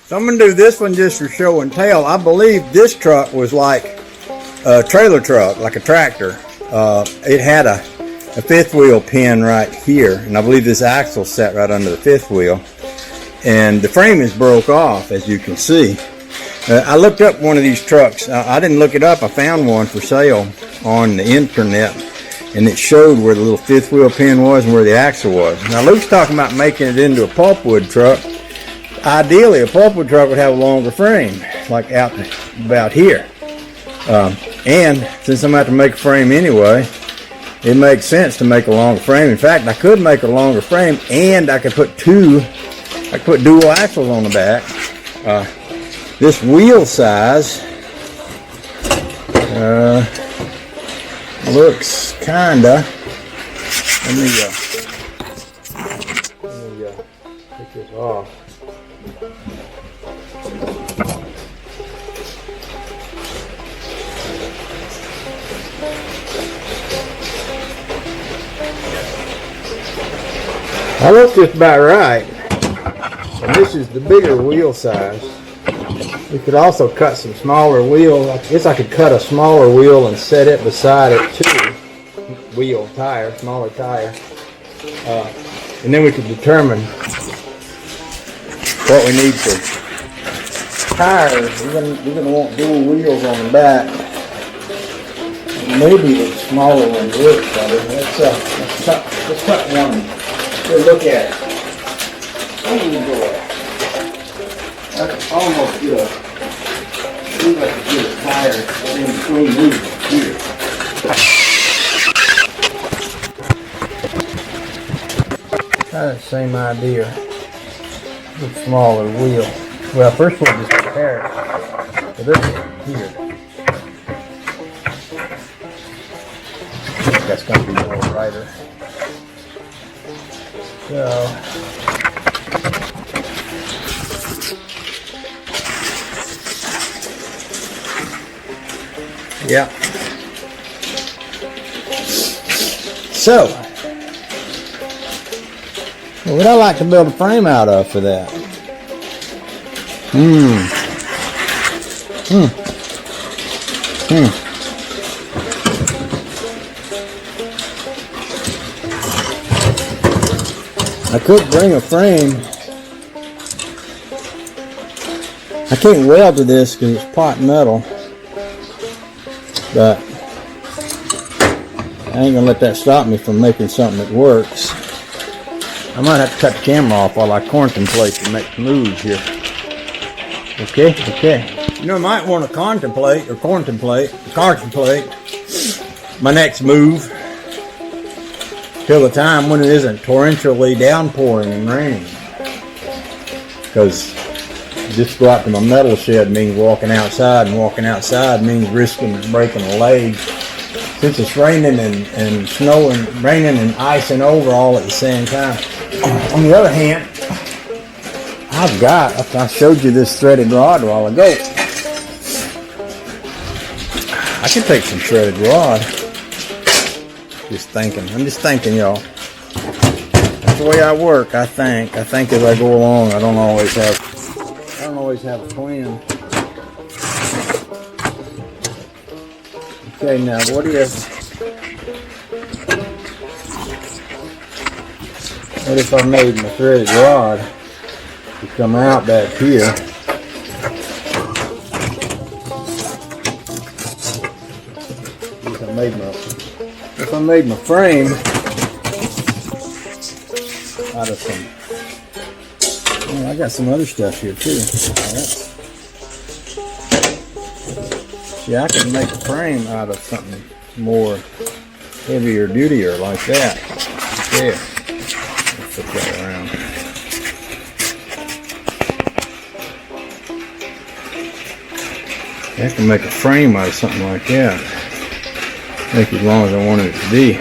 So I'm going to do this one just for show and tell. I believe this truck was like a trailer truck, like a tractor. It had a fifth wheel pin right here, and I believe this axle sat right under the fifth wheel. And the frame is broke off, as you can see. I looked up one of these trucks. I didn't look it up. I found one for sale on the internet, and it showed where the little fifth wheel pin was and where the axle was. Now Luke's talking about making it into a pulpwood truck. Ideally, a pulpwood truck would have a longer frame, like out about here. And since I'm about to make a frame anyway, it makes sense to make a longer frame. In fact, I could make a longer frame, and I could put dual axles on the back. This wheel size looks kinda. Let me take this off. That looks just about right. And this is the bigger wheel size. We could also cut some smaller wheel. I guess I could cut a smaller wheel and set it beside it too. Wheel tire, smaller tire. And then we could determine what we need for tires. We're gonna want dual wheels on the back. Maybe the smaller one works better. Let's cut one. Let's look at it. Oh boy. That's almost good. See if I can get a tire in between these here. Kind of the same idea. With smaller wheel. Well, first we'll just compare it to this one here. I think that's going to be more brighter. So. Yeah. So, what would I like to build a frame out of for that? I could bring a frame. I can't weld to this because it's pot metal. But I ain't gonna let that stop me from making something that works. I might have to cut the camera off while I contemplate the next move here. Okay. You know, I might want to contemplate my next move till the time when it isn't torrentially downpouring and raining. Because just go out to my metal shed means walking outside, and walking outside means risking breaking a leg. Since it's raining and snowing, raining and icing over all at the same time. On the other hand, I showed you this threaded rod a while ago. I can take some threaded rod. I'm just thinking, y'all. That's the way I work, I think. I think as I go along, I don't always have a plan. Okay, now what if I made my threaded rod to come out back here? If I made my frame out of some. Oh, I got some other stuff here too. Alright. See, I can make a frame out of something more heavier dutier like that. There. Let's flip that around. I can make a frame out of something like that. Make it as long as I wanted it to be.